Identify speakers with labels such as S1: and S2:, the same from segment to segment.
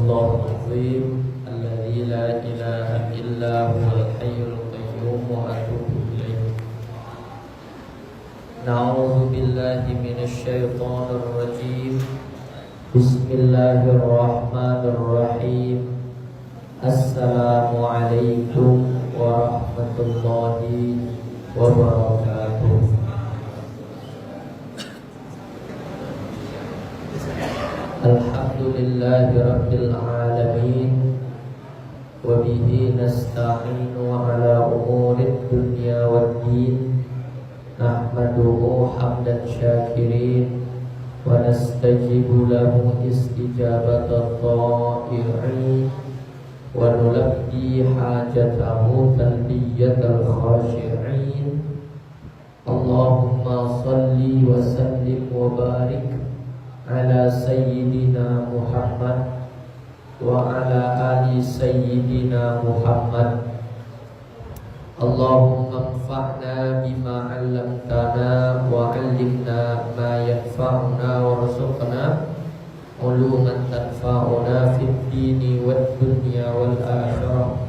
S1: الله العظيم الذي لا إله إلا هو الحي القيوم وأتوب إليه. نعوذ بالله من الشيطان الرجيم. بسم الله الرحمن الرحيم. السلام عليكم ورحمة الله وبركاته. Alhamdulillahi Rabbil Alamin. Wabihi nasta'inu ala umurid dunya waddin. Nahmaduhu hamdan syakirin wa nastajibu lahu istijabatan ta'i'in wa nulabdi hajatahu talbiyatal khashi'in. Allahumma salli wa sallim wa barik ala sayyidina Muhammad wa ala ali sayyidina Muhammad. Allahumma anfa'na bima 'allamtana wa 'allimna ma yanfa'una warzuqna uluman tanfa'una fid dini wad dunya wal akhirah.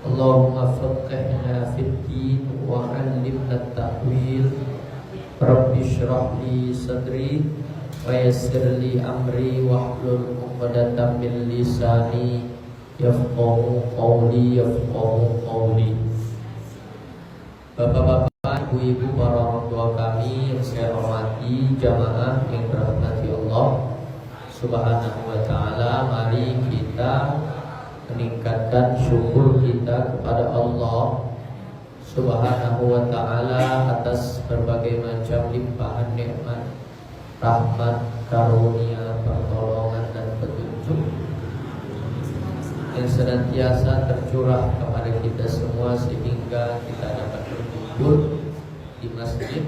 S1: Allahumma faqqihna fid din wa 'allimna at-ta'wil. Rabbi shrah li sadri wa yassir li amri wahlul 'uqdatam min lisani yafqahu qawli. Bapak-bapak, ibu-ibu, para orang tua kami yang saya hormati, jamaah yang dirahmati Allah Subhanahu wa taala, mari kita meningkatkan syukur kita kepada Allah Subhanahu wa taala atas berbagai macam limpahan nikmat, rahmat, karunia, pertolongan dan petunjuk yang senantiasa tercurah kepada kita semua sehingga kita dapat berkumpul di masjid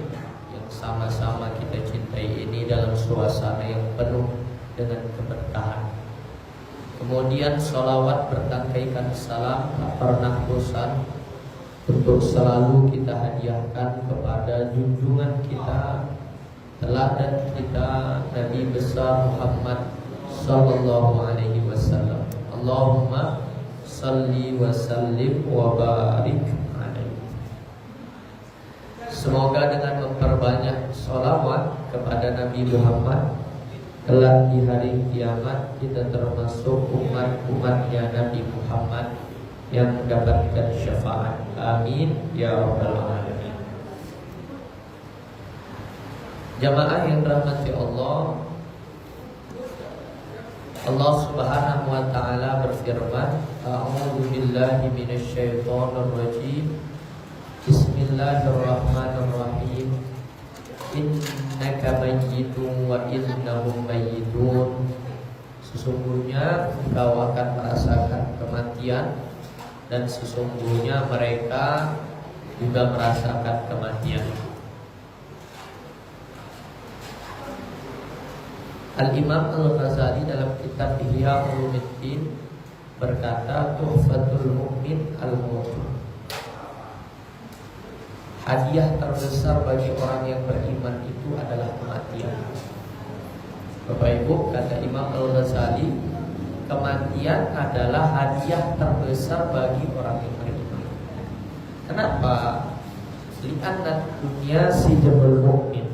S1: yang sama-sama kita cintai ini dalam suasana yang penuh dengan keberkahan. Kemudian sholawat bertangkaikan salam tak pernah bosan untuk selalu kita hadiahkan kepada junjungan kita, teladan kita, Nabi besar Muhammad sallallahu alaihi wasallam. Allahumma salli wa sallim wa barik alaihi. Semoga dengan memperbanyak sholawat kepada Nabi Muhammad, kelak di hari kiamat kita termasuk umat-umatnya Nabi Muhammad yang mendapatkan syafaat. Amin ya rabbal alamin. Jamaah yang dirahmati Allah, Allah Subhanahu wa taala berfirman, A'udzu billahi minasyaitonir rajim. Bismillahirrahmanirrahim. Innaka mayyitun wa innahum mayyitun. Sesungguhnya engkau akan merasakan kematian dan sesungguhnya mereka juga merasakan kematian. Al-Imam Al-Ghazali dalam kitab Ihya Ulumuddin berkata, Tuhfatul Mu'min al-Maut. Hadiah terbesar bagi orang yang beriman itu adalah kematian. Bapak Ibu, kata Imam Al-Ghazali, kematian adalah hadiah terbesar bagi orang yang beriman. Kenapa? Li'anna dunya sijnul mu'min.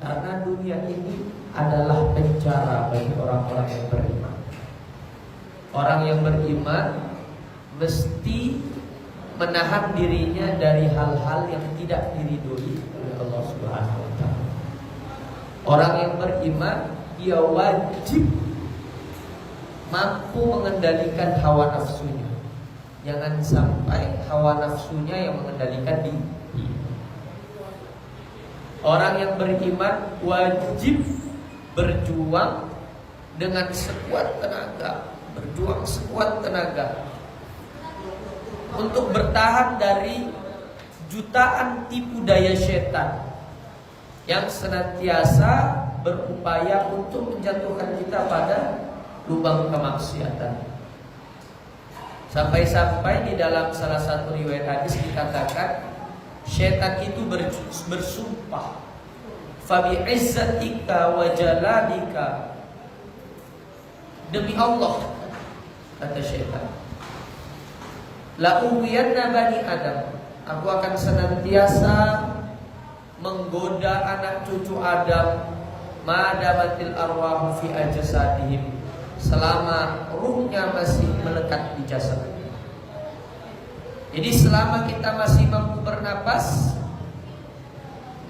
S1: Karena dunia ini adalah penjara bagi orang-orang yang beriman. Orang yang beriman mesti menahan dirinya dari hal-hal yang tidak diridhoi oleh Allah Subhanahu wa taala. Orang yang beriman dia wajib mampu mengendalikan hawa nafsunya. Jangan sampai hawa nafsunya yang mengendalikan diri. Orang yang beriman wajib berjuang dengan sekuat tenaga, untuk bertahan dari jutaan tipu daya setan yang senantiasa berupaya untuk menjatuhkan kita pada lubang kemaksiatan. Sampai-sampai di dalam salah satu riwayat hadis dikatakan, setan itu bersumpah, "Fa bi izzatika wa jalalika Demi Allah, kata syaitan, la uwiyanna bani Adam, aku akan senantiasa menggoda anak cucu Adam, madamatil arwahu fi ajsadihim, selama ruhnya masih melekat di jasad. Jadi selama kita masih mampu bernapas,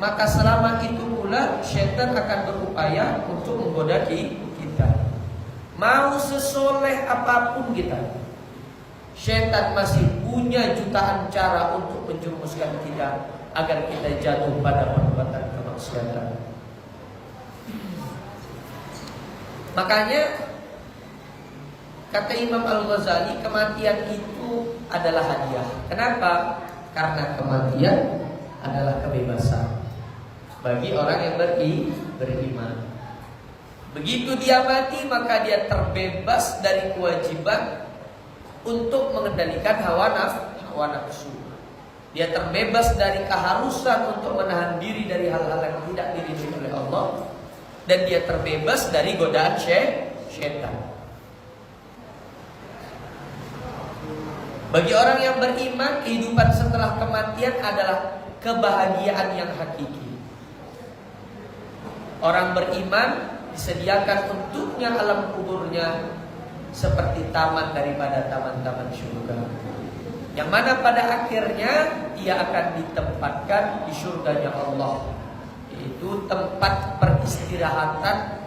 S1: maka selama itu pula syaitan akan berupaya untuk menggoda kita. Mau sesoleh apapun kita, syaitan masih punya jutaan cara untuk menjerumuskan kita agar kita jatuh pada perbuatan kemaksiatan. Makanya kata Imam Al-Ghazali, kematian itu adalah hadiah. Kenapa? Karena kematian adalah kebebasan bagi orang yang beriman. Begitu dia mati, maka dia terbebas dari kewajiban untuk mengendalikan hawa nafsu. Dia terbebas dari keharusan untuk menahan diri dari hal-hal yang tidak diridhoi oleh Allah, dan dia terbebas dari godaan syaitan. Bagi orang yang beriman, kehidupan setelah kematian adalah kebahagiaan yang hakiki. Orang beriman disediakan untuknya alam kuburnya seperti taman daripada taman-taman surga, yang mana pada akhirnya ia akan ditempatkan di surganya Allah, yaitu tempat peristirahatan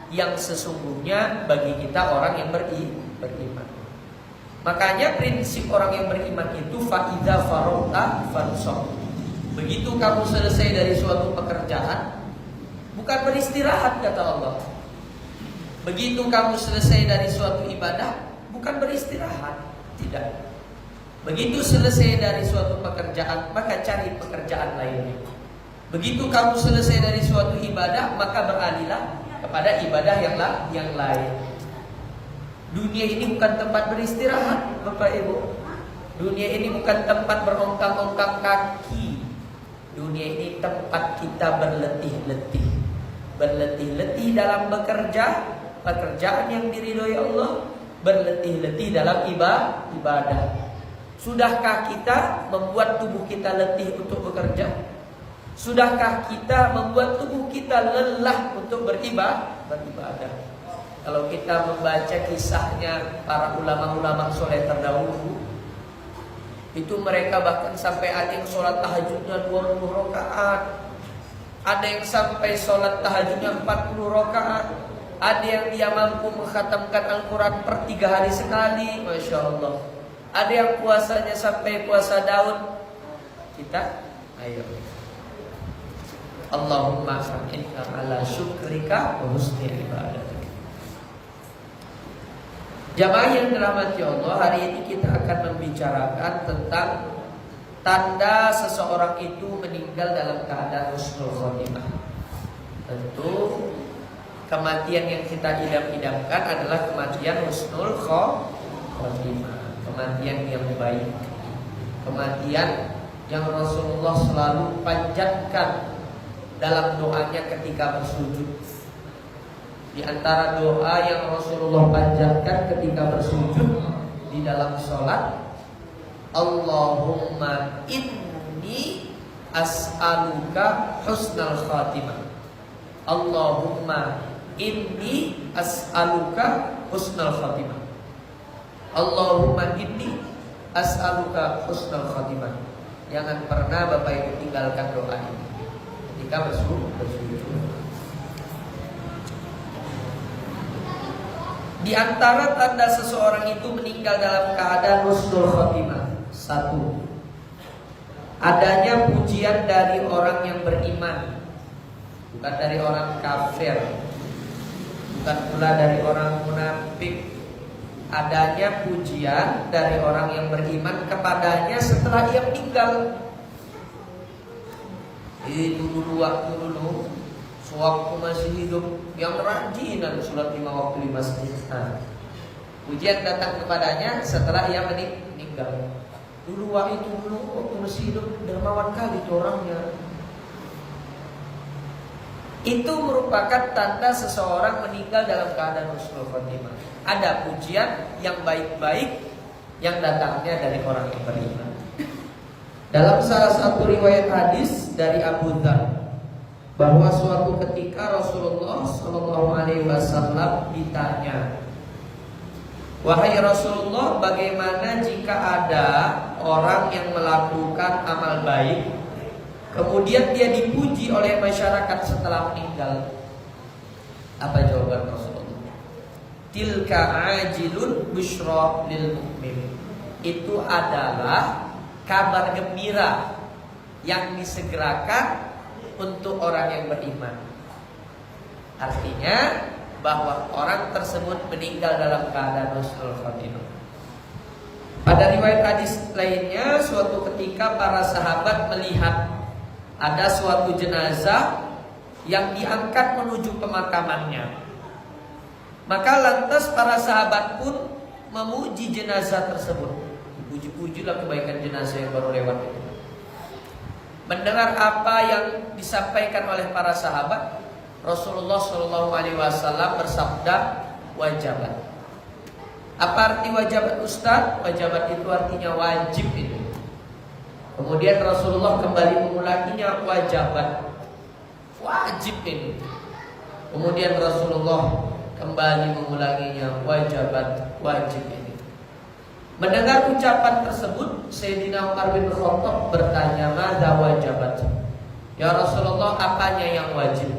S1: yang sesungguhnya bagi kita orang yang beriman. Makanya prinsip orang yang beriman itu fa'idza faragta fansab. Begitu kamu selesai dari suatu pekerjaan, bukan beristirahat kata Allah. Begitu kamu selesai dari suatu ibadah, bukan beristirahat, tidak. Begitu selesai dari suatu pekerjaan, maka cari pekerjaan lainnya. Begitu kamu selesai dari suatu ibadah, maka beralihlah kepada ibadah yang lain. Dunia ini bukan tempat beristirahat, Bapak Ibu. Dunia ini bukan tempat berongkang-ongkang kaki. Dunia ini tempat kita berletih-letih. Berletih-letih dalam bekerja, pekerjaan yang diridhoi Allah. Berletih-letih dalam ibadah. Sudahkah kita membuat tubuh kita letih untuk bekerja? Sudahkah kita membuat tubuh kita lelah untuk beribadah? Kalau kita membaca kisahnya para ulama-ulama soleh terdahulu, itu mereka bahkan sampai ada yang sholat tahajudnya 20 rakaat, ada yang sampai sholat tahajudnya 40 rakaat, ada yang dia mampu mengkhatamkan Al-Quran per 3 hari sekali, Masya Allah. Ada yang puasanya sampai puasa daun. Kita, ayo, Allahumma fa'inna ala syukrika wa husni ibadatik. Jamaah yang dirahmati Allah, hari ini kita akan membicarakan tentang tanda seseorang itu meninggal dalam keadaan husnul khotimah. Tentu kematian yang kita idam-idamkan adalah kematian husnul khotimah, kematian yang baik, kematian yang Rasulullah selalu panjatkan dalam doanya ketika bersujud. Di antara doa yang Rasulullah panjatkan ketika bersujud di dalam sholat, Allahumma inni as'aluka husnal khatimah. Allahumma inni as'aluka husnal khatimah. Allahumma inni as'aluka husnal khatimah. Jangan pernah Bapak Ibu tinggalkan doa ini ketika bersujud. Di antara tanda seseorang itu meninggal dalam keadaan husnul khotimah, 1, adanya pujian dari orang yang beriman, bukan dari orang kafir, bukan pula dari orang munafik. Adanya pujian dari orang yang beriman kepadanya setelah ia meninggal. Itu dulu waktu dulu, sewaktu masih hidup, yang rajinan sholat 5 waktu di masjid. Pujian datang kepadanya setelah ia meninggal. Dulu waktu masih hidup, dermawan kali itu orangnya. itu merupakan tanda seseorang meninggal dalam keadaan husnul khotimah. Ada pujian yang baik-baik yang datangnya dari orang yang beriman. Dalam salah satu riwayat hadis dari Abu Dzar, bahwa suatu ketika Rasulullah Shallallahu Alaihi Wasallam ditanya, "Wahai Rasulullah, bagaimana jika ada orang yang melakukan amal baik, kemudian dia dipuji oleh masyarakat setelah meninggal?" Apa jawaban Rasulullah? Tilka ajilun busyra lil mu'min. Itu adalah kabar gembira yang disegerakan untuk orang yang beriman. Artinya bahwa orang tersebut meninggal dalam keadaan husnul khotimah. Pada riwayat hadis lainnya, suatu ketika para sahabat melihat ada suatu jenazah yang diangkat menuju pemakamannya. Maka lantas para sahabat pun memuji jenazah tersebut. Puji-pujilah kebaikan jenazah yang baru lewat itu. Mendengar apa yang disampaikan oleh para sahabat, Rasulullah Shallallahu Alaihi Wasallam bersabda, wajabat. Apa arti wajabat, Ustaz? Wajabat itu artinya wajib itu. Kemudian Rasulullah kembali mengulanginya, wajabat, wajib ini. Kemudian Rasulullah kembali mengulanginya, wajabat, wajib ini. Mendengar ucapan tersebut, Sayyidina Umar bin Khattab bertanya, "Madza wajabat?" Ya Rasulullah, apanya yang wajib?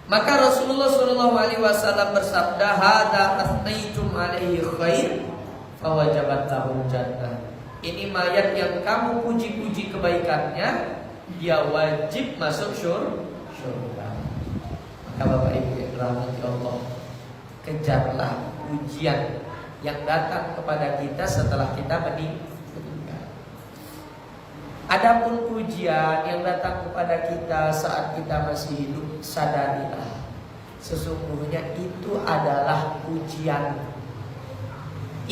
S1: Maka Rasulullah Shallallahu Alaihi Wasallam bersabda, "Hadza asnaitum alaihi khair, fawajabat lahul jannah." Ini mayat yang kamu puji-puji kebaikannya, dia wajib masuk surga. Maka Bapak Ibu yang dirahmati Allah, kejarlah pujian yang datang kepada kita setelah kita meninggal. Adapun pujian yang datang kepada kita saat kita masih hidup, sadarilah sesungguhnya itu adalah pujian.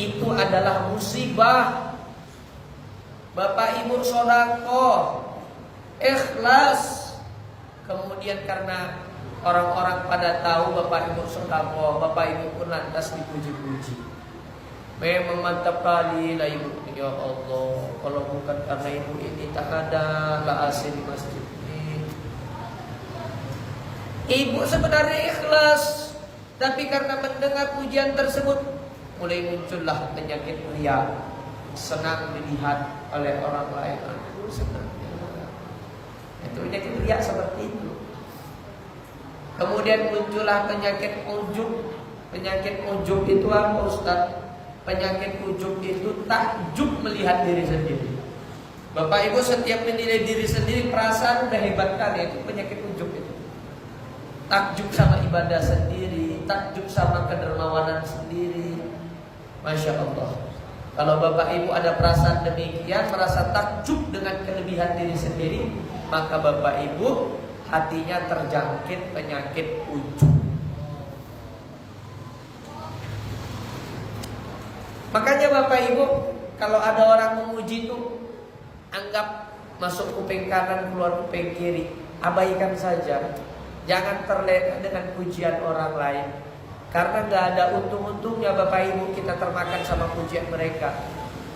S1: Itu adalah musibah. Bapak Ibu sedekah, ikhlas, kemudian karena orang-orang pada tahu Bapak Ibu sedekah, Bapak Ibu pun lantas dipuji-puji. Memang mantap kali lah Ibu. Ya Allah, kalau bukan karena Ibu ini tak ada lah AC di masjid ini. Ibu sebenarnya ikhlas, tapi karena mendengar pujian tersebut mulai muncullah penyakit riya. Senang dilihat oleh orang lain. Aduh, senangnya. Itu penyakit riya seperti itu. Kemudian muncullah penyakit ujub. Penyakit ujub itu apa, Ustaz? Penyakit ujub itu takjub melihat diri sendiri. Bapak Ibu setiap menilai diri sendiri, perasaan udah hebat kali. Itu penyakit ujub itu. Takjub sama ibadah sendiri, takjub sama kedermawanan sendiri. Masya Allah. Kalau Bapak Ibu ada perasaan demikian, merasa takjub dengan kelebihan diri sendiri, maka Bapak Ibu hatinya terjangkit penyakit ujub. Makanya Bapak Ibu, kalau ada orang memuji itu, anggap masuk kuping kanan, keluar kuping kiri. Abaikan saja. Jangan terlena dengan pujian orang lain. Karena gak ada untung-untungnya Bapak Ibu kita termakan sama pujian mereka.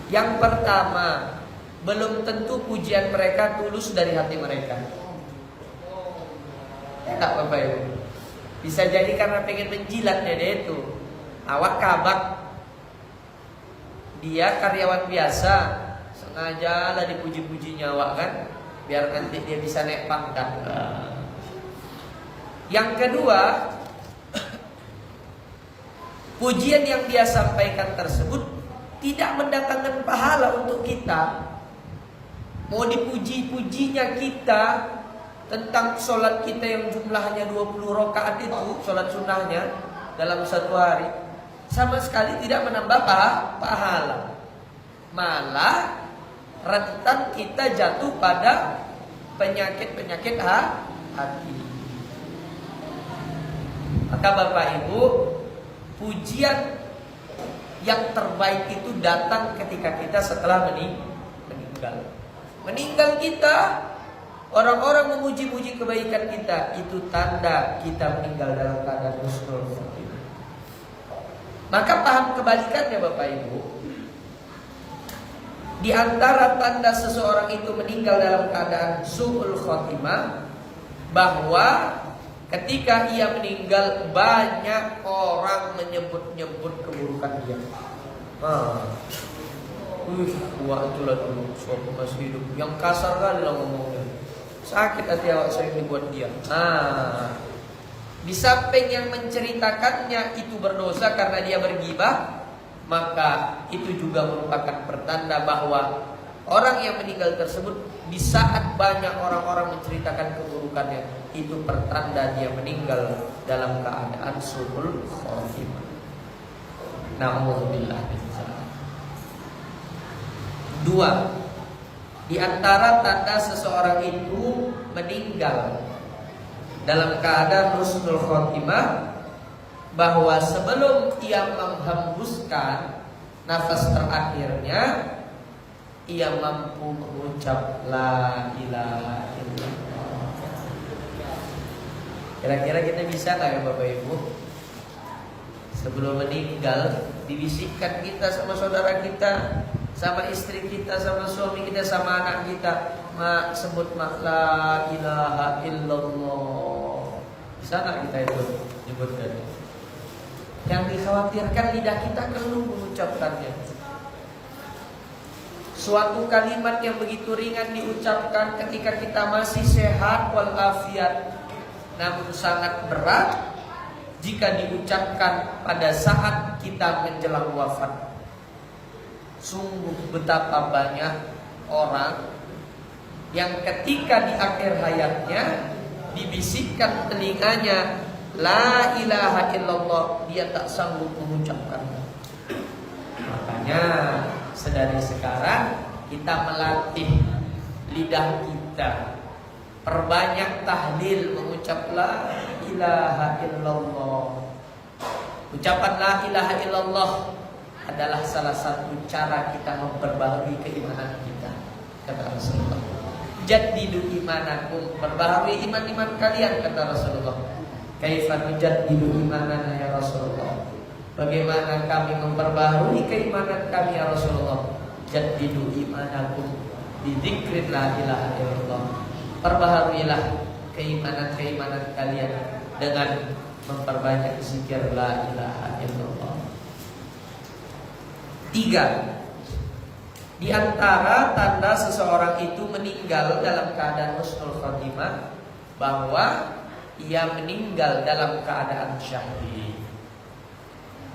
S1: Yang pertama, belum tentu pujian mereka tulus dari hati mereka. Ya tak Bapak Ibu? Bisa jadi karena pengen menjilatnya dia itu. Awak kabak, dia karyawan biasa, sengaja lah dipuji-puji nyawa kan, biar nanti dia bisa naik pangkat. Yang kedua, pujian yang dia sampaikan tersebut tidak mendatangkan pahala untuk kita. Mau dipuji-pujinya kita tentang sholat kita yang jumlahnya 20 rakaat itu, sholat sunnahnya dalam satu hari, sama sekali tidak menambah pahala. Malah rentan kita jatuh pada penyakit-penyakit hati. Maka Bapak Ibu, pujian yang terbaik itu datang ketika kita setelah meninggal. Meninggal kita,
S2: orang-orang memuji-muji kebaikan kita, itu tanda kita meninggal dalam keadaan husnul khotimah. Maka paham kebalikannya Bapak Ibu. Di antara tanda seseorang itu meninggal dalam keadaan su'ul khotimah, bahwa ketika ia meninggal banyak orang menyebut-nyebut keburukan dia. Itulah dulu suatu masih hidup. Yang kasar kali lah ngomongnya. Sakit hati awak sering dibuat dia. Di samping yang menceritakannya itu berdosa karena dia bergibah, maka itu juga merupakan pertanda bahwa orang yang meninggal tersebut, di saat banyak orang-orang menceritakan keburukannya, itu pertanda dia meninggal dalam keadaan su'ul khotimah. Na'udzubillah min dzalik. 2. Di antara tanda seseorang itu meninggal dalam keadaan husnul khotimah, bahwa sebelum ia menghembuskan nafas terakhirnya, ia mampu mengucap la ilaha illallah. Kira-kira kita bisa nggak ya Bapak Ibu? Sebelum meninggal dibisikkan kita sama saudara kita, sama istri kita, sama suami kita, sama anak kita, sebut la ilaha illallah. Bisa nggak kita itu nyebutkan? Yang dikhawatirkan lidah kita keluh mengucapkannya. Suatu kalimat yang begitu ringan diucapkan ketika kita masih sehat walafiat, namun sangat berat jika diucapkan pada saat kita menjelang wafat. Sungguh betapa banyak orang yang ketika di akhir hayatnya dibisikkan telinganya la ilaha illallah, dia tak sanggup mengucapkannya. Makanya sedari sekarang kita melatih lidah kita, perbanyak tahlil mengucap la ilaha illallah. Ucapan la ilaha illallah adalah salah satu cara kita memperbaharui keimanan kita, kata Rasulullah. Jaddidu imanakum, perbaharui iman-iman kalian, kata Rasulullah. Kaifa nujaddidu imanana ya Rasulullah, bagaimana kami memperbaharui keimanan kami ya Rasulullah? Jaddidu imanakum bidzikri la ilaha illallah, perbaharuilah keimanan-keimanan kalian dengan memperbanyak zikir la ilaha illallah. 3. Di antara tanda seseorang itu meninggal dalam keadaan husnul khotimah, bahwa ia meninggal dalam keadaan syahid.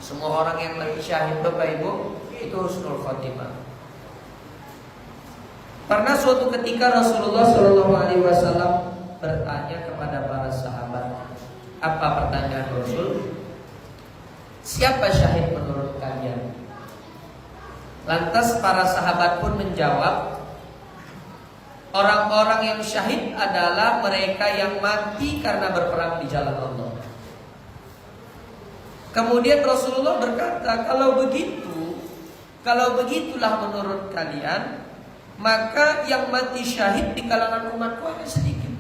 S2: Semua orang yang mati syahid Bapak Ibu itu husnul khotimah. Pernah suatu ketika Rasulullah SAW bertanya kepada para sahabat. Apa pertanyaan Rasul? Siapa syahid menurut kalian? Lantas para sahabat pun menjawab, orang-orang yang syahid adalah mereka yang mati karena berperang di jalan Allah. Kemudian Rasulullah berkata, kalau begitulah menurut kalian, maka yang mati syahid di kalangan umatku hanya sedikit.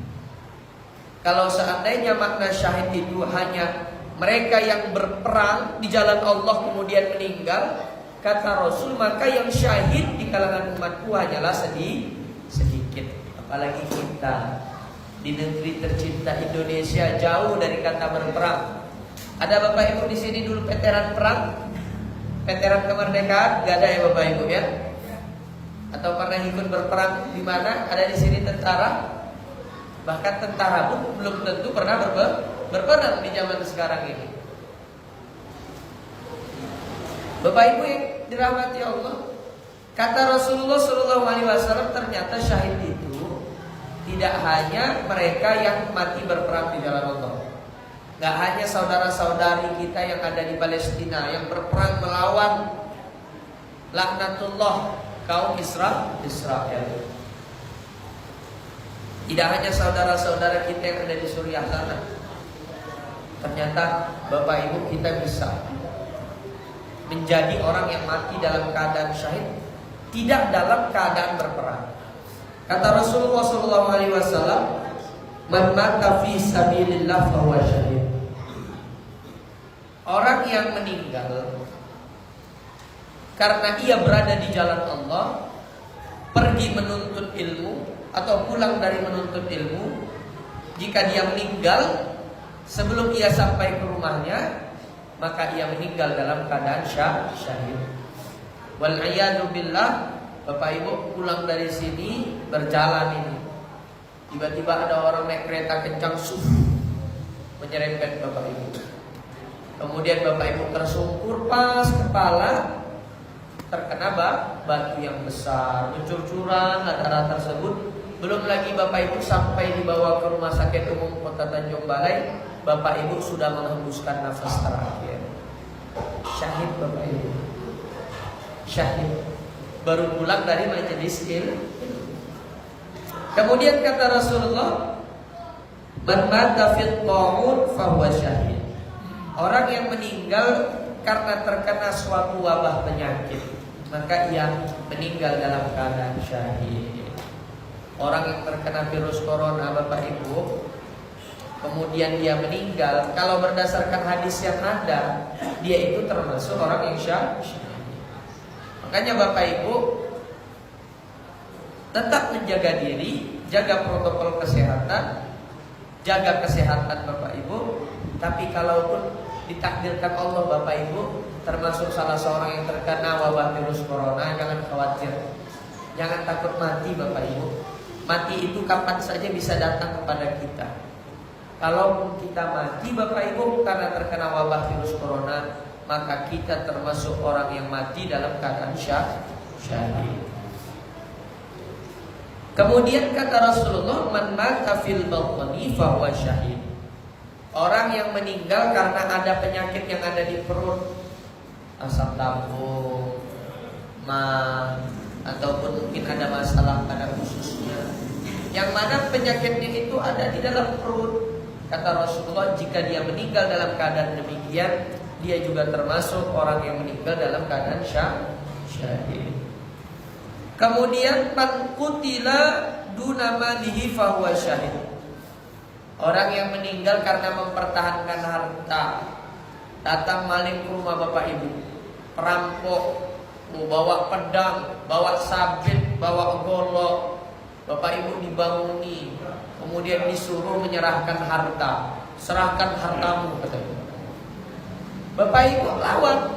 S2: Kalau seandainya makna syahid itu hanya mereka yang berperang di jalan Allah kemudian meninggal, kata Rasul, maka yang syahid di kalangan umatku hanyalah sedikit. Apalagi kita di negeri tercinta Indonesia, jauh dari kata berperang. Ada Bapak Ibu di sini dulu veteran perang, veteran kemerdekaan? Gak ada ya Bapak Ibu ya? Atau pernah ikut berperang di mana? Ada di sini tentara? Bahkan tentara pun belum tentu pernah berperang di zaman sekarang ini. Bapak Ibu yang dirahmati Allah, kata Rasulullah SAW, ternyata syahid itu tidak hanya mereka yang mati berperang di jalan Allah. Gak hanya saudara-saudari kita yang ada di Palestina yang berperang melawan laknatullah kaum Israel. Tidak hanya saudara-saudara kita yang ada di Suriah sana. Ternyata Bapak Ibu kita bisa menjadi orang yang mati dalam keadaan syahid, tidak dalam keadaan berperang. Kata Rasulullah SAW, man mata fi sabilillah fahuwa syahid. Orang yang meninggal karena ia berada di jalan Allah, pergi menuntut ilmu atau pulang dari menuntut ilmu, jika dia meninggal sebelum ia sampai ke rumahnya, maka ia meninggal dalam keadaan syahid. Wal a'yadu billah. Bapak Ibu pulang dari sini, berjalan ini, tiba-tiba ada orang naik kereta kencang, menyerempet Bapak Ibu. Kemudian Bapak Ibu tersungkur, pas kepala terkena batu yang besar, bercucuran darah tersebut. Belum lagi Bapak Ibu sampai dibawa ke Rumah Sakit Umum Kota Tanjung Balai, Bapak Ibu sudah menghembuskan nafas terakhir. Syahid Bapak Ibu, syahid. Baru pulang dari majelis ilmu. Kemudian kata Rasulullah, man mata fil ta'un fahuwa syahid. Orang yang meninggal karena terkena suatu wabah penyakit, maka ia meninggal dalam keadaan syahid. Orang yang terkena virus corona Bapak Ibu, kemudian dia meninggal, kalau berdasarkan hadis yang ada, dia itu termasuk orang yang syahid. Makanya Bapak Ibu tetap menjaga diri, jaga protokol kesehatan, jaga kesehatan Bapak Ibu. Tapi kalaupun ditakdirkan Allah Bapak Ibu termasuk salah seorang yang terkena wabah virus corona, jangan khawatir, jangan takut mati Bapak Ibu. Mati itu kapan saja bisa datang kepada kita. Kalaupun kita mati Bapak Ibu karena terkena wabah virus corona, maka kita termasuk orang yang mati dalam keadaan syahid. Kemudian kata Rasulullah, man mata fil batni fahuwa syahid. Orang yang meninggal karena ada penyakit yang ada di perut, asam lambung, ataupun mungkin ada masalah pada ususnya, yang mana penyakitnya itu ada di dalam perut. Kata Rasulullah, jika dia meninggal dalam keadaan demikian, dia juga termasuk orang yang meninggal dalam keadaan syahid. Kemudian man qutila duna malihi fahuwa syahid. Orang yang meninggal karena mempertahankan harta, datang maling ke rumah Bapak Ibu, perampok, bawa pedang, bawa sabit, bawa golok, Bapak Ibu dibanguni, kemudian disuruh menyerahkan harta. Serahkan hartamu, katanya. Bapak Ibu lawan.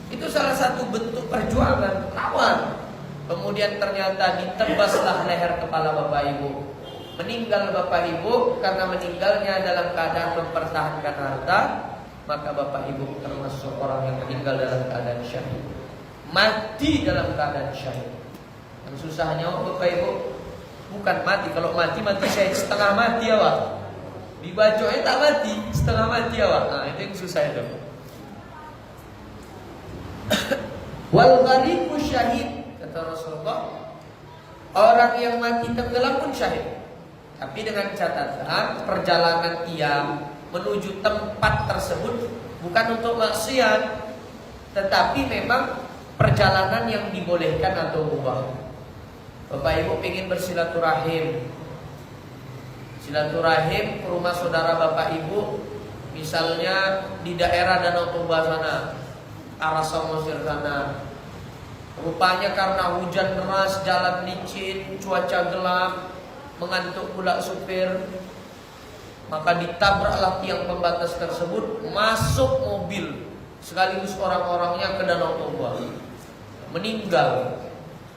S2: Itu salah satu bentuk perjuangan, lawan. Kemudian ternyata ditebaslah leher kepala Bapak Ibu. Meninggal Bapak Ibu karena meninggalnya dalam keadaan mempertahankan harta, maka Bapak Ibu termasuk orang yang meninggal dalam keadaan syahid. Mati dalam keadaan syahid. Yang susahnya Bapak Ibu bukan mati. Kalau mati syahid setengah mati awak. Dibacoknya tak mati, setengah mati awak. Nah, itu yang susah itu. Wal ghariqu syahid, kata Rasulullah, orang yang mati tenggelam pun syahid. Tapi dengan catatan perjalanan ia menuju tempat tersebut bukan untuk maksiat, tetapi memang perjalanan yang dibolehkan atau mubah. Bapak Ibu ingin bersilaturahim, silaturahim ke rumah saudara Bapak Ibu, misalnya di daerah Danau Toba sana, arah Samosir sana. Rupanya karena hujan deras, jalan licin, cuaca gelap, mengantuk pula supir, maka ditabraklah tiang pembatas tersebut, masuk mobil sekaligus orang-orangnya ke Danau Toba, meninggal,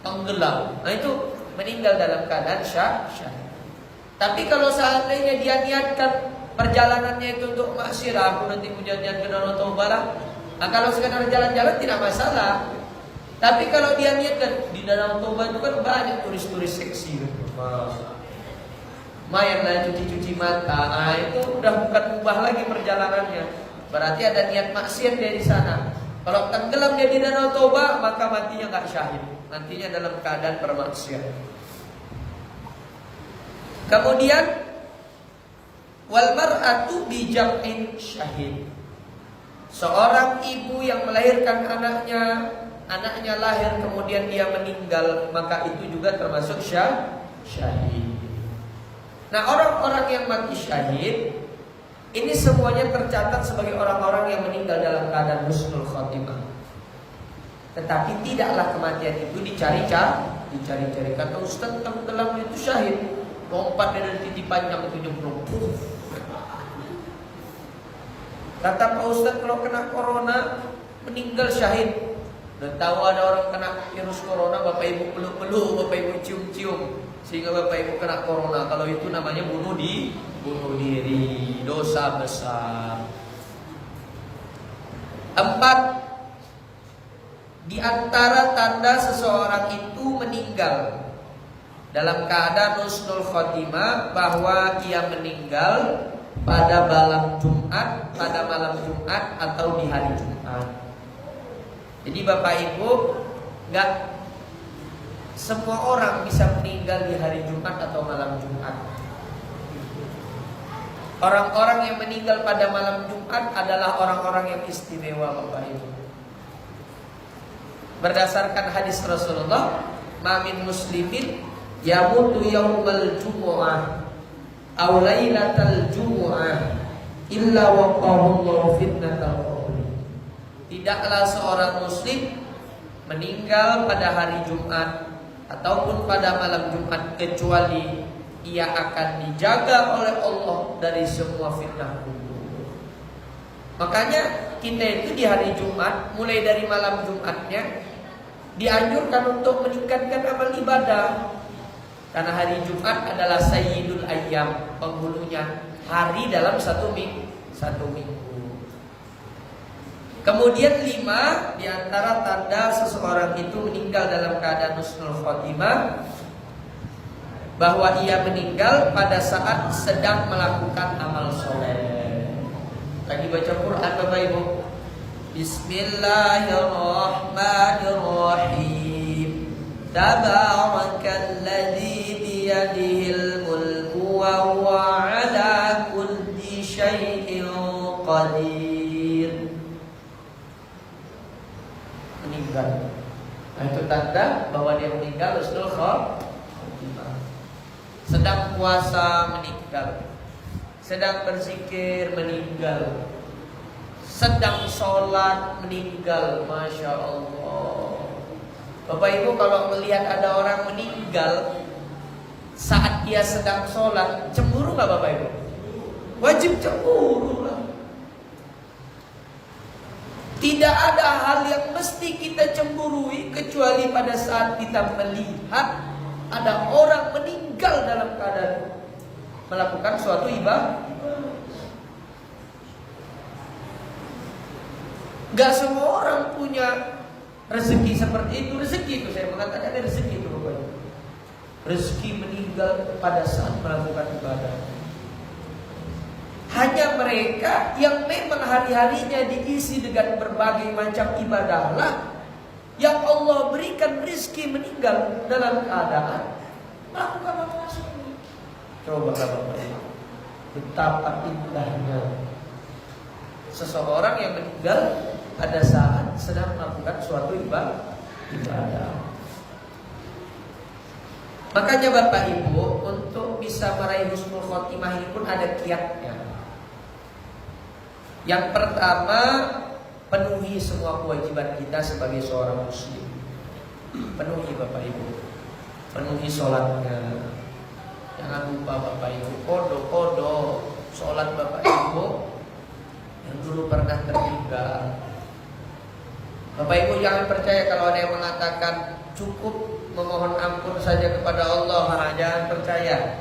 S2: tenggelam. Nah itu meninggal dalam keadaan syahid. Tapi kalau seandainya dia niatkan perjalanannya itu untuk maksiat, aku nanti hujan-hujan ke Danau Toba lah. Nah kalau sekadar jalan-jalan tidak masalah. Tapi kalau dia niatkan di Danau Toba itu kan banyak turis-turis seksi, mayanlah cuci-cuci mata. Nah itu udah bukan ubah lagi perjalanannya. Berarti ada niat maksiat dari sana. Kalau tenggelam dia di Danau Toba, maka matinya nggak syahid. Nantinya dalam keadaan bermaksiat. Kemudian wal mar'atu bi jam'in syahid. Seorang ibu yang melahirkan anaknya lahir kemudian dia meninggal, maka itu juga termasuk syahid. syahid. Nah, orang-orang yang mati syahid ini semuanya tercatat sebagai orang-orang yang meninggal dalam keadaan husnul khotimah. Tetapi tidaklah kematian itu dicari-cari. Kata Ustaz, dalam itu syahid, lompat dari titik panjang itu nyemplung. Kata Pak Ustaz, kalau kena corona meninggal syahid. Dan tahu ada orang kena virus corona, Bapak Ibu peluk-peluk, Bapak Ibu cium-cium, sehingga Bapak Ibu kena corona. Kalau itu namanya bunuh diri, dosa besar. 4. Di antara tanda seseorang itu meninggal dalam keadaan husnul khotimah, bahwa ia meninggal pada malam Jumat atau di hari Jumat. Jadi Bapak Ibu, enggak semua orang bisa meninggal di hari Jumat atau malam Jumat. Orang-orang yang meninggal pada malam Jumat adalah orang-orang yang istimewa, Bapak Ibu. Berdasarkan hadis Rasulullah, "Ma min muslimin yamutu yaumal jumu'ah aw lailatal jumu'ah illa waqahu Allahu fitnatal qabr." Tidaklah seorang muslim meninggal pada hari Jumat ataupun pada malam Jumat kecuali ia akan dijaga oleh Allah dari semua fitnah kubur. Makanya kita itu di hari Jumat, mulai dari malam Jumatnya, dianjurkan untuk meningkatkan amal ibadah. Karena hari Jumat adalah sayyidul ayyam, penghulunya hari dalam satu minggu. Kemudian 5, di antara tanda seseorang itu meninggal dalam keadaan husnul khotimah, bahwa ia meninggal pada saat sedang melakukan amal soleh. Lagi baca Quran Bapak Ibu. Bismillahirrahmanirrahim. Tabarakalladzi biyadihil mulku wa huwa ala kulli syai'in qadir. Meninggal. Nah, itu tanda bahwa dia meninggal husnul khotimah. Sedang puasa meninggal, sedang berzikir meninggal, sedang sholat meninggal. Masya Allah. Bapak Ibu, kalau melihat ada orang meninggal saat dia sedang sholat, cemburu nggak Bapak Ibu? Wajib cemburu lah. Tidak ada hal yang mesti kita cemburui kecuali pada saat kita melihat ada orang meninggal dalam keadaan melakukan suatu ibadah. Gak semua orang punya rezeki seperti itu. Rezeki itu saya mengatakan ada rezeki itu Bapak. Rezeki meninggal pada saat melakukan ibadah. Hanya mereka yang memang hari-harinya diisi dengan berbagai macam ibadah lah yang Allah berikan rezeki meninggal dalam keadaan melakukan amal soleh. Coba Bapak, betapa indahnya seseorang yang meninggal pada saat sedang melakukan suatu ibadah. Makanya Bapak Ibu, untuk bisa meraih husnul khotimah ini pun ada kiatnya. Yang pertama, penuhi semua kewajiban kita sebagai seorang muslim. Penuhi Bapak Ibu. Penuhi sholatnya. Jangan lupa Bapak Ibu, kodo sholat Bapak Ibu yang dulu pernah tertinggal. Bapak Ibu jangan percaya kalau ada yang mengatakan cukup memohon ampun saja kepada Allah. Jangan percaya.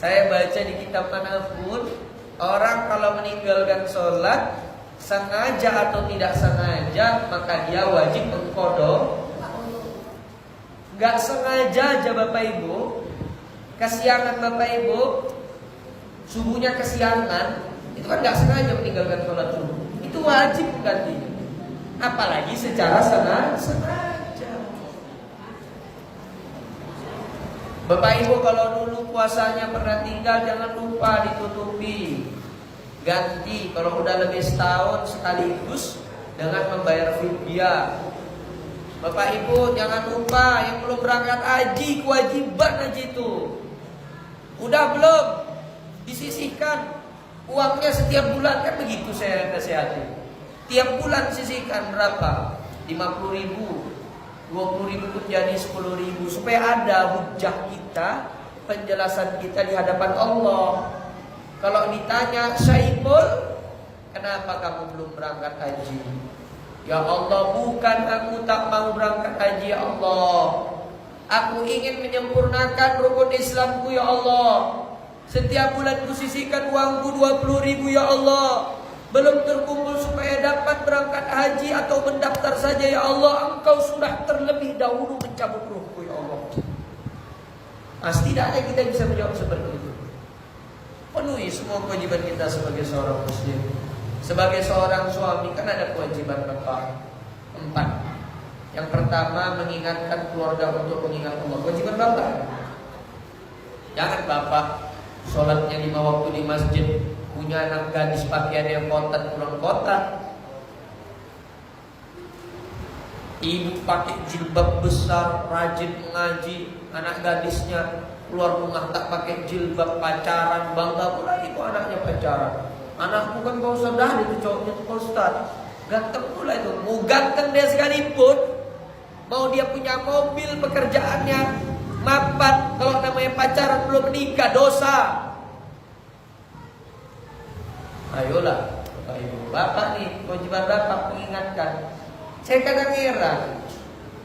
S2: Saya baca di kitab manapun, orang kalau meninggalkan sholat sengaja atau tidak sengaja, maka dia wajib mengqadha. Gak sengaja aja Bapak Ibu, kesiangan Bapak Ibu, subuhnya kesiangan, itu kan gak sengaja meninggalkan sholat subuh, itu wajib ganti. Apalagi secara sengaja. Bapak Ibu kalau dulu puasanya pernah tinggal, jangan lupa ditutupi, ganti. Kalau udah lebih setahun sekaligus dengan membayar fidyah. Bapak Ibu jangan lupa yang belum berangkat haji, kewajiban haji itu. Udah belum? Disisihkan uangnya setiap bulan, kan begitu saya nasihati. Tiap bulan sisihkan berapa? 50.000, 20.000 pun jadi 10.000, supaya ada hujah kita, penjelasan kita di hadapan Allah. Kalau ditanya, Syaiful, kenapa kamu belum berangkat haji? Ya Allah, bukan aku tak mau berangkat haji ya Allah. Aku ingin menyempurnakan rukun Islamku ya Allah. Setiap bulan ku sisihkan uangku 20.000 ya Allah. Belum terkumpul supaya dapat berangkat haji atau mendaftar saja ya Allah. Engkau sudah terlebih dahulu mencabut ruhku ya Allah. Setidaknya kita bisa menjawab seperti itu. Penuhi semua kewajiban kita sebagai seorang muslim. Sebagai seorang suami kan ada kewajiban bapak 4. Yang pertama mengingatkan keluarga untuk mengingat Allah. Kewajiban bapak. Jangan bapak sholatnya 5 waktu di masjid, punya anak gadis pakaian yang kotak pulang kotak. Ibu pakai jilbab besar, rajin mengaji, anak gadisnya keluar rumah tak pakai jilbab, pacaran, bangga pula itu anaknya pacaran. Anak bukan Pak Ustaz, dah itu cowoknya Pak Ustaz. Ganteng pula itu. Mau ganteng dia sekalipun, mau dia punya mobil, pekerjaannya mapan, kalau namanya pacaran belum menikah, dosa. Ayolah Bapak Ibu. Bapak nih, kewajiban bapak mengingatkan. Saya kadang heran,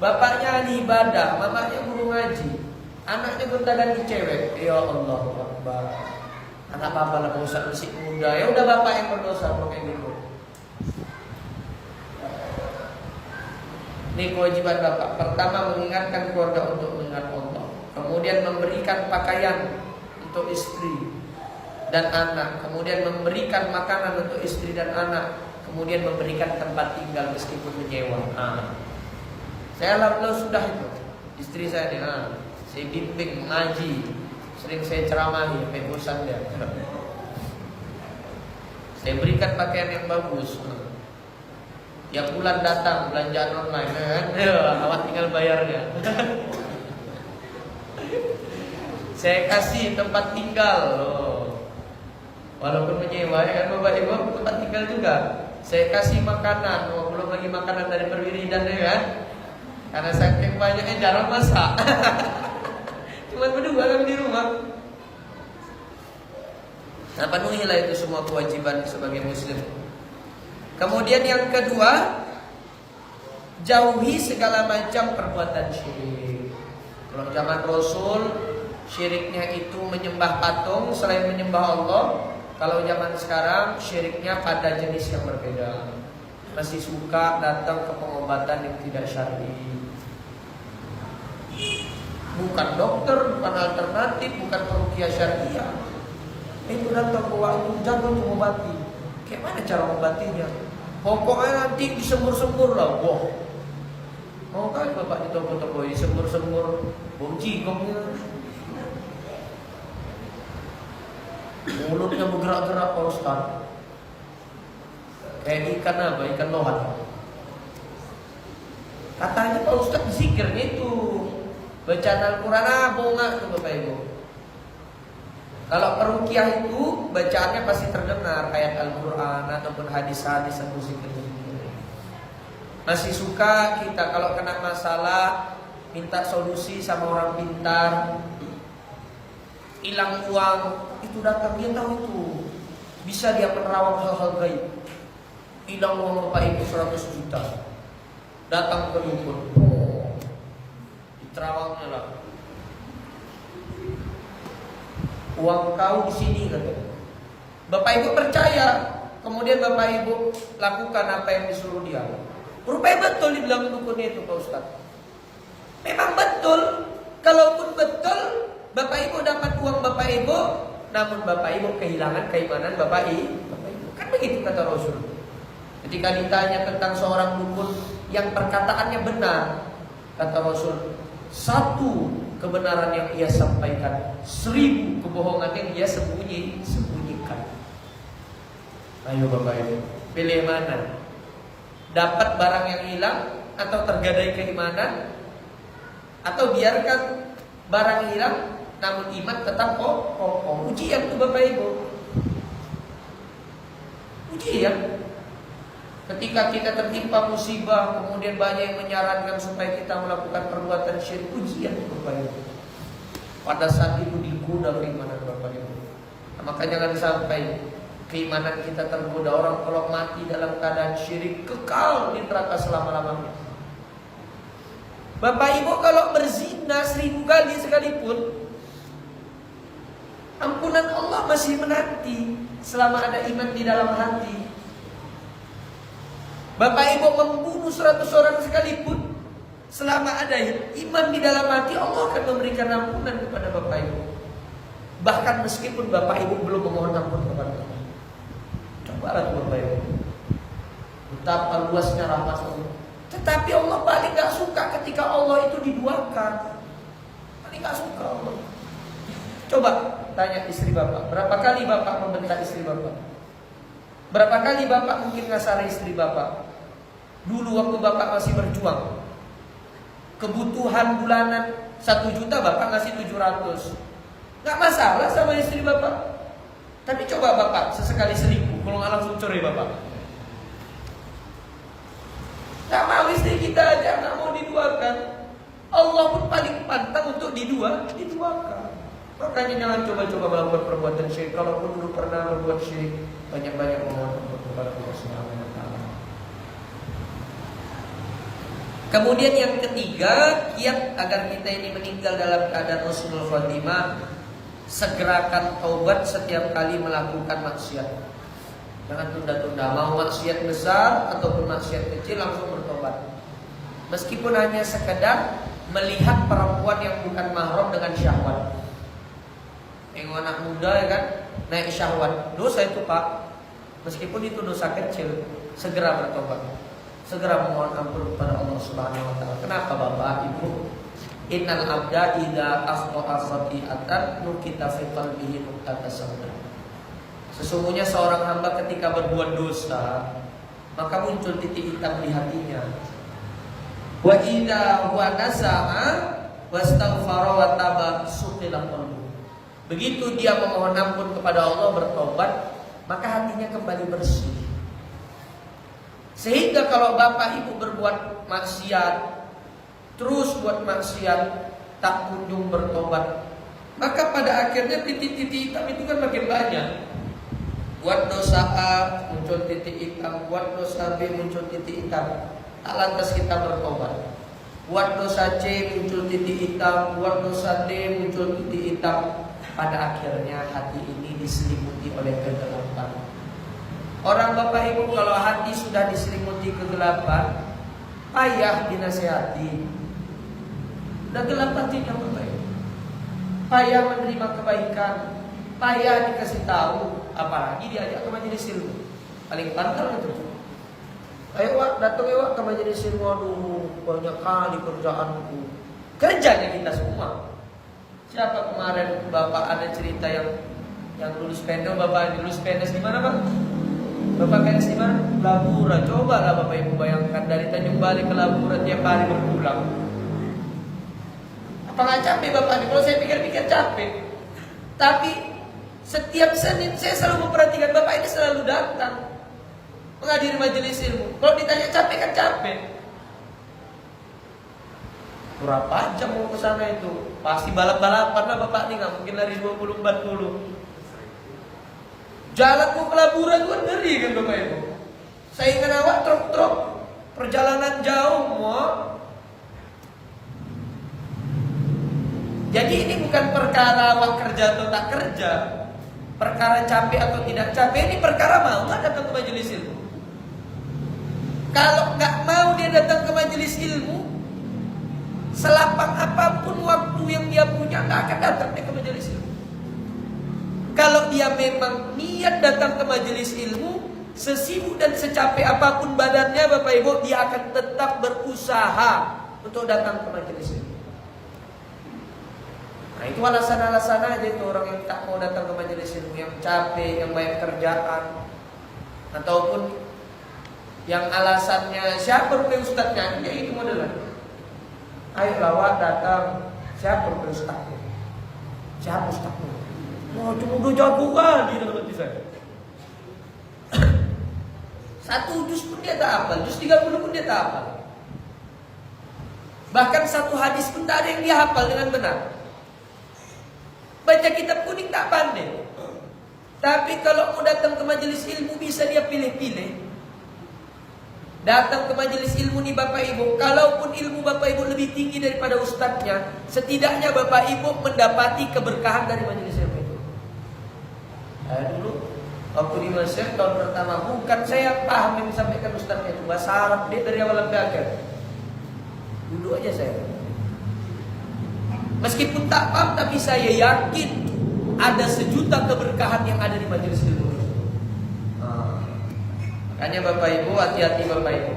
S2: bapaknya ahli ibadah, mamanya guru ngaji, anaknya gonta-ganti cewek. Ya Allah Akbar. Anak bapak lah Pak Ustaz masih muda. Ya udah bapak yang berdosa kalau kayak gitu. Ini kewajiban bapak. Pertama mengingatkan keluarga untuk mengingat Allah. Kemudian memberikan pakaian untuk istri dan anak. Kemudian memberikan makanan untuk istri dan anak. Kemudian memberikan tempat tinggal meskipun menyewa. Saya alhamdulillah sudah itu. Istri saya nih, saya bimbing mengaji. Sering saya ceramahi, sampai bosan dia. Saya berikan pakaian yang bagus. Tiap bulan datang belanjaan online kan? Awak tinggal bayarnya. Saya kasih tempat tinggal. Walaupun menyewa ya kan Bapak Ibu, tempat tinggal juga. Saya kasih makanan, belum lagi makanan dari perwiridan ya kan? Karena saking banyaknya jarang masak. Cuma berdua kan di rumah. Nah, penuhilah itu semua kewajiban sebagai muslim. Kemudian yang kedua, jauhi segala macam perbuatan syirik. Kalau zaman Rasul, syiriknya itu menyembah patung selain menyembah Allah. Kalau zaman sekarang, syiriknya pada jenis yang berbeda. Masih suka datang ke pengobatan yang tidak syar'i. Bukan dokter, bukan alternatif, bukan peruqyah syariah. Itu datang bawa itu jago untuk mengobati. Kayak mana cara mengobatinya? Pokoknya nanti disembur-sembur lah. Wah, mau kan bapak di toko-toko disembur-sembur bom jigongnya. Mulutnya bergerak-gerak Pak Ustaz. Kayak ikan apa? Ikan lohan. Katanya Pak Ustaz zikirnya itu bacaan Al-Quran enggak tuh Bapak Ibu. Kalau peruqyah itu bacaannya pasti terdengar ayat Al-Quran ataupun hadis-hadis atau zikir. Masih suka kita kalau kena masalah minta solusi sama orang pintar, hilang uang, itu datang dia tahu itu. Bisa dia menerawang hal-hal gaib. Hilang uang Bapak Ibu 100 juta. Datang ke dukun. Terawangnya lah. Uang kau di sini katanya. Bapak Ibu percaya, kemudian Bapak Ibu lakukan apa yang disuruh dia. Rupanya betul dibilang dukunnya itu Pak Ustaz. Memang betul. Kalaupun betul, Bapak Ibu dapat uang Bapak Ibu, namun Bapak Ibu kehilangan keimanan Bapak Ibu. Kan begitu kata Rasul. Ketika ditanya tentang seorang dukun yang perkataannya benar, kata Rasul, 1 kebenaran yang ia sampaikan, 1000 kebohongan yang ia sembunyikan. Ayo Bapak Ibu, pilih mana? Dapat barang yang hilang atau tergadai keimanan, atau biarkan barang hilang namun iman tetap kokoh. Ujian tuh Bapak Ibu. Ujian. Ketika kita tertimpa musibah, kemudian banyak yang menyarankan supaya kita melakukan perbuatan syirik, ujian Bapak Ibu. Pada saat itu digoda keimanan Bapak Ibu. Nah, maka jangan sampai keimanan kita tergoda. Orang kalau mati dalam keadaan syirik kekal di neraka selama-lamanya. Bapak Ibu kalau berzina 1000 kali sekalipun, ampunan Allah masih menanti selama ada iman di dalam hati. Bapak Ibu membunuh 100 orang sekalipun, selama ada iman di dalam hati, Allah akan memberikan ampunan kepada Bapak Ibu. Bahkan meskipun Bapak Ibu belum memohon ampun kepada Allah. Cobalah Bapak Ibu, betapa luasnya rahmat Allah. Tetapi Allah paling gak suka ketika Allah itu diduakan. Paling gak suka Allah. Coba tanya istri Bapak, berapa kali Bapak membentak istri Bapak? Berapa kali Bapak mungkin ngasari istri Bapak? Dulu waktu Bapak masih berjuang, kebutuhan bulanan 1 juta Bapak ngasih 700. Gak masalah sama istri Bapak. Tapi coba Bapak sesekali selingkuh, kalau gak langsung cerai Bapak. Gak mau istri kita aja, gak mau diduakan. Allah pun paling pantang untuk diduakan. Makanya jangan coba-coba melakukan perbuatan syirik. Kalaupun dulu pernah berbuat syirik, banyak-banyak memohon ampun kepada Allah Subhanahu wa taala. Kemudian yang ketiga, kiat agar kita ini meninggal dalam keadaan husnul khotimah, segerakan taubat setiap kali melakukan maksiat. Jangan tunda-tunda. Mau maksiat besar ataupun maksiat kecil, langsung bertobat. Meskipun hanya sekedar melihat perempuan yang bukan mahram dengan syahwat. Yang anak muda ya kan, naik syahwat, dosa itu Pak. Meskipun itu dosa kecil, segera bertobat, segera memohon ampun kepada Allah Subhanahu wa taala. Kenapa Bapak Ibu? Innal abda idza akhta'a khati'atan nukita fi qalbihi nuqtata sauda. Sesungguhnya seorang hamba ketika berbuat dosa, maka muncul titik hitam di hatinya. Wa idza huwa nasa'a wastaghfara wa taba suqila qalbuhu. Begitu dia memohon ampun kepada Allah, bertobat, maka hatinya kembali bersih. Sehingga kalau Bapak Ibu berbuat maksiat, terus buat maksiat, tak kunjung bertobat, maka pada akhirnya titik-titik hitam itu kan makin banyak. Buat dosa A muncul titik hitam, buat dosa B muncul titik hitam. Tak lantas kita bertobat. Buat dosa C muncul titik hitam, buat dosa D muncul titik hitam. Pada akhirnya hati ini diselimuti oleh kegelapan. Orang Bapak Ibu kalau hati sudah diselimuti kegelapan, payah dinasihati. Udah gelap hatinya Bapak Ibu. Payah menerima kebaikan, payah dikasih tahu, apalagi diajak ke majelis ilmu. Paling pantang itu. Ayo Wak, datang ya Wak ke majelis ilmu. Aduh, banyak kali kerjaanku. Kerjanya kita semua. Siapa kemarin Bapak ada cerita yang lulus PNS, Bapak lulus PNS di mana Pak? Bapak PNS di mana? Labura. Cobalah Bapak Ibu bayangkan dari Tanjung Balai ke Labura tiap hari berpulang. Apa nggak capek Bapak? Kalau saya pikir-pikir capek. Tapi setiap Senin saya selalu memperhatikan Bapak ini selalu datang menghadiri majelis ilmu. Kalau ditanya capek kan capek. Berapa jam mau ke sana itu? Pasti balap-balapan lah Bapak nih, nggak mungkin lari 20-40. Jalan mau ke Labura itu kan ngeri kan Bapak Ibu. Saya ingat awak truk-truk perjalanan jauh mau. Jadi ini bukan perkara awak kerja atau tak kerja, perkara capek atau tidak capek. Ini perkara mau nggak datang ke majelis ilmu. Kalau nggak mau dia datang ke majelis ilmu, selapang apapun waktu yang dia punya, nggak akan datang dia ke majelis ilmu. Kalau dia memang niat datang ke majelis ilmu, sesibuk dan secapek apapun badannya Bapak Ibu, dia akan tetap berusaha untuk datang ke majelis ilmu. Nah itu alasan-alasan aja itu orang yang tak mau datang ke majelis ilmu, yang capek, yang banyak kerjaan, ataupun Yang alasannya siapa rupanya ustadznya? Ya itu modelan. Ayo lawat datang. Siapa rupanya ustadznya? Siapa ustadznya? Wah cuma udah jago kali dalam hati saya. Satu juz pun dia tak hafal, juz 30 pun dia tak hafal. Bahkan satu hadis pun tak ada yang dia hafal dengan benar. Baca kitab kuning tak pandai. Tapi kalau mau datang ke majelis ilmu bisa dia pilih-pilih. Datang ke majelis ilmu nih Bapak Ibu, kalaupun ilmu Bapak Ibu lebih tinggi daripada ustadznya, setidaknya Bapak Ibu mendapati keberkahan dari majelis ilmu itu. Dulu waktu di Mesir tahun pertama, bukan saya paham yang disampaikan ustadznya itu bahasa Arab dia dari awal sampai akhir. Dulu aja saya. Meskipun tak paham tapi saya yakin ada sejuta keberkahan yang ada di majelis ilmu. Makanya Bapak Ibu, hati-hati Bapak Ibu.